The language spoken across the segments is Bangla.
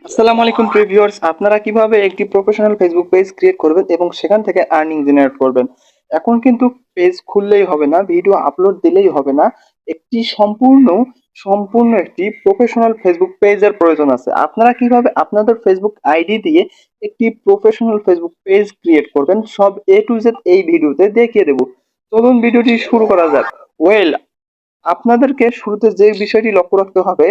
আসসালামু আলাইকুম প্রিয় ভিউয়ার্স, আপনারা কিভাবে একটি প্রফেশনাল ফেসবুক পেজ ক্রিয়েট করবেন এবং সেখান থেকে আর্নিং জেনারেট করবেন। এখন কিন্তু পেজ খুললেই হবে না, ভিডিও আপলোড দিলেই হবে না। একটি সম্পূর্ণ একটি প্রফেশনাল ফেসবুক পেজের প্রয়োজন আছে। আপনারা কিভাবে আপনাদের ফেসবুক আইডি দিয়ে একটি প্রফেশনাল ফেসবুক পেজ ক্রিয়েট করবেন সব এ টু জেড এই ভিডিওতে দেখিয়ে দেব। চলুন ভিডিওটি শুরু করা যাক। ওয়েল, আপনাদেরকে শুরুতে যে বিষয়টি লক্ষ্য রাখতে হবে,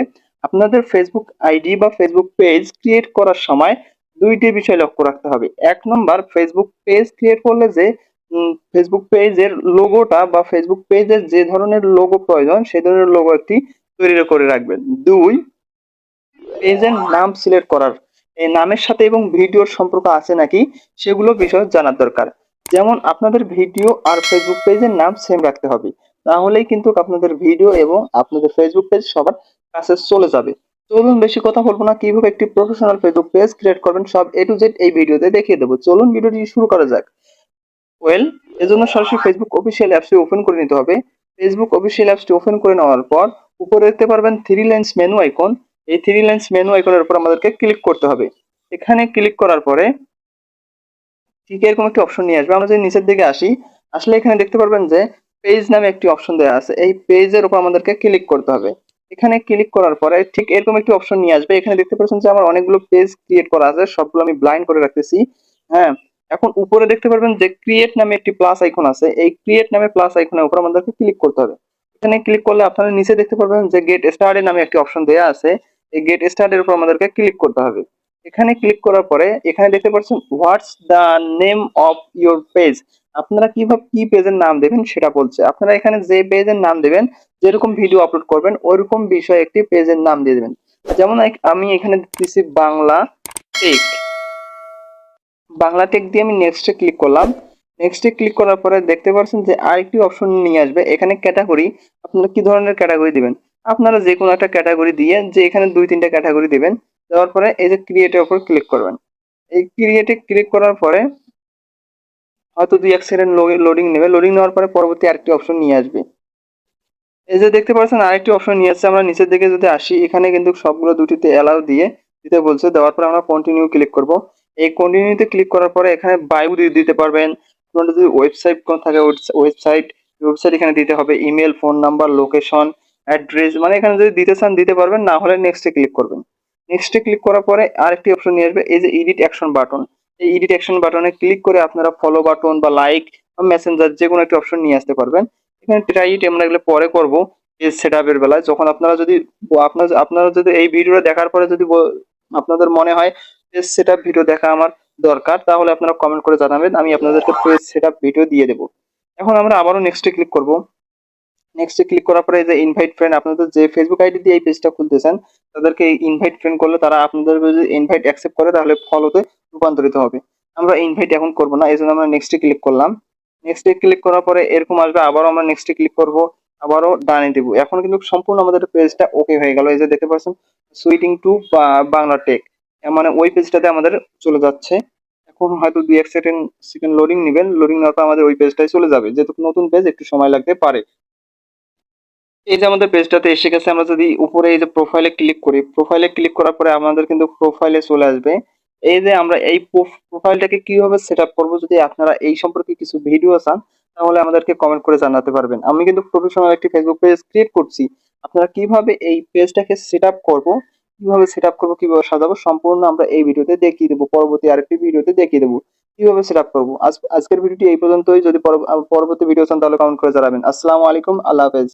আপনাদের ফেসবুক আইডি বা ফেসবুক পেজ ক্রিয়েট করার সময় দুইটি বিষয় লক্ষ্য রাখতে হবে। এক নম্বর, ফেসবুক পেজ ক্রিয়েট করলে যে ফেসবুক পেজের লোগোটা বা ফেসবুক পেজের যে ধরনের লোগো প্রয়োজন সেই ধরনের লোগো একটি তৈরি করে রাখবেন। দুই, পেজের নাম সিলেক্ট করার, এই নামের সাথে এবং ভিডিওর সম্পর্ক আছে নাকি সেগুলো বিষয় জানার দরকার। যেমন আপনাদের ভিডিও আর ফেসবুক পেজের নাম সেম রাখতে হবে, তাহলেই কিন্তু আপনাদের ভিডিও এবং আপনাদের ফেসবুক পেজ সবার কাছে চলে যাবে। চলুন বেশি কথা বলবো না, কিভাবে একটি প্রফেশনাল ফেসবুক পেজ ক্রিয়েট করবেন সব এ টু জেড এই ভিডিওতে দেখিয়ে দেবো। চলুন ভিডিওটি শুরু করা যাক। ওয়েল, এজন্য সরাসরি ফেসবুক অফিসিয়াল অ্যাপসটি ওপেন করে নিতে হবে। ফেসবুক অফিসিয়াল অ্যাপসটি ওপেন করে নেওয়ার পর উপরে দেখতে পারবেন থ্রি লাইন্স মেনু আইকন। এই থ্রি লাইন্স মেনু আইকনের উপর আমাদেরকে ক্লিক করতে হবে। এখানে ক্লিক করার পরে ঠিক এরকম একটি অপশন নিয়ে আসবে। আমরা যদি নিচের দিকে আসি, আসলে এখানে দেখতে পারবেন যে পেজ নামে একটি অপশন দেওয়া আছে। এই পেজের উপর আমাদেরকে ক্লিক করতে হবে। এখানে ক্লিক করার পরে ঠিক এরকম একটি অপশন নিয়ে আসবে। এখানে দেখতে পাচ্ছেন যে আমার অনেকগুলো পেজ ক্রিয়েট করা আছে, সবগুলো আমি ব্লাইন্ড করে রাখতেছি। হ্যাঁ, এখন উপরে দেখতে পারবেন যে ক্রিয়েট নামে একটি প্লাস আইকন আছে। এই ক্রিয়েট নামে প্লাস আইকনের উপর আমাদেরকে ক্লিক করতে হবে। এখানে ক্লিক করলে আপনারা নিচে দেখতে পারবেন যে গেট স্টার্টেড নামে একটি অপশন দেওয়া আছে। এই গেট স্টার্টের উপর আমাদেরকে ক্লিক করতে হবে। এখানে ক্লিক করার পরে এখানে দেখতে পাচ্ছেন what's the name of your page. আপনারা কিভাবে কি পেজের নাম দেবেন সেটা বলছে। আপনারা এখানে যে পেজের নাম দেবেন, যেরকম ভিডিও আপলোড করবেন ওইরকম বিষয়ে একটি পেজের নাম দিয়ে দেবেন। যেমন আমি এখানে দিচ্ছি টেক বাংলা টেক দিয়ে আমি নেক্সটে ক্লিক করলাম। নেক্সটে ক্লিক করার পরে দেখতে পাচ্ছেন যে আরেকটি অপশন নিয়ে আসবে। এখানে ক্যাটাগরি, আপনারা কি ধরনের ক্যাটাগরি দিবেন। আপনারা যে কোনো একটা ক্যাটাগরি দিয়ে, যে এখানে দুই তিনটা ক্যাটাগরি দিবেন। দেওয়ার পরে এই যে ক্রিয়েটের উপর ক্লিক করবেন। এই ক্রিয়েটে ক্লিক করার পরে হয়তো ২-১ সেকেন্ড লোডিং নেবে। লোডিং নেওয়ার পরে পরবর্তী আরেকটি অপশন নিয়ে আসবে। এই যে দেখতে পাচ্ছেন আরেকটি অপশন নিয়ে আসছে। আমরা নিচের দিকে যদি আসি, এখানে কিন্তু সবগুলো দুটিতে অ্যালাউ দিয়ে দিতে বলছে। দেওয়ার পরে আমরা কন্টিনিউ ক্লিক করব। এই কন্টিনিউতে ক্লিক করার পরে এখানে বায়ো দিয়ে দিতে পারবেন। আপনার যদি ওয়েবসাইট কোন থাকে ওয়েবসাইট এখানে দিতে হবে। Email, phone number, location, address, মানে এখানে যদি দিতে চান দিতে পারবেন, না হলে নেক্সটে ক্লিক করবেন। নেক্সটে ক্লিক করার পরে আরেকটি অপশন নিয়ে আসবে, এই যে এডিট অ্যাকশন বাটন। এই এডিট অ্যাকশন বাটনে ক্লিক করে আপনারা ফলো বাটন বা লাইক বা মেসেঞ্জার যে কোনো একটি অপশন নিয়ে আসতে পারবেন। এখানে ট্রাইট আমরা এগুলো পরে করব পেজ সেটআপের বেলায়। যখন আপনারা যদি এই ভিডিওটা দেখার পরে যদি আপনাদের মনে হয় পেজ সেটআপ ভিডিও দেখা আমার দরকার, তাহলে আপনারা কমেন্ট করে জানাবেন, আমি আপনাদেরকে পেজ সেটআপ ভিডিও দিয়ে দেব। এখন আমরা আবারও নেক্সটে ক্লিক করব। নেক্সটে ক্লিক করার পরে এই যে ইনভাইট ফ্রেন্ড, আপনাদের যে ফেসবুক আইডি দিয়ে এই পেজটা খুলতেছেন তাদেরকে ইনভাইট ফ্রেন্ড করলে তারা আপনাদের যদি ইনভাইট অ্যাকসেপ্ট করে তাহলে ফলোতে রূপান্তরিত হবে। আমরা ইনভাইট এখন করব না, এই জন্য আমরা নেক্সটে ক্লিক করলাম। নেক্সটে ক্লিক করার পরে এরকম আসবে, আবারও আমরা নেক্সটে ক্লিক করব, আবারও ডানে দিব। এখন কিন্তু সম্পূর্ণ আমাদের পেজটা ওকে হয়ে গেল। এই যে দেখতে পাচ্ছেন সুইটিং টু বাংলা টেক, মানে ওই পেজটাতে আমাদের চলে যাচ্ছে। এখন হয়তো ২-১ সেকেন্ড লোডিং নেবেন। লোডিং নেওয়ার পর আমাদের ওই পেজটাই চলে যাবে। যেহেতু নতুন পেজ একটু সময় লাগতে পারে। এই যে আমাদের পেজটাতে এসে গেছে। আমরা যদি উপরে এই যে প্রোফাইলে ক্লিক করি, প্রোফাইলে ক্লিক করার পরে আমাদের কিন্তু প্রোফাইলে চলে আসবে। এই যে আমরা এই প্রোফাইলটাকে কিভাবে সেট আপ করবো, যদি আপনারা এই সম্পর্কে কিছু ভিডিও চান তাহলে আমাদেরকে কমেন্ট করে জানাতে পারবেন। আমি কিন্তু প্রফেশনাল একটি ফেসবুক পেজ ক্রিয়েট করছি। আপনারা কিভাবে এই পেজটাকে সেট আপ করবো, কিভাবে সাজাবো সম্পূর্ণ আমরা এই ভিডিওতে দেখিয়ে দেবো। পরবর্তী আরেকটি ভিডিওতে দেখিয়ে দেবো কিভাবে সেট আপ করবো। আজকের ভিডিওটি এই পর্যন্তই। যদি পরবর্তী ভিডিও চান তাহলে কমেন্ট করে জানাবেন। আসসালামু আলাইকুম, আল্লাহ হাফেজ।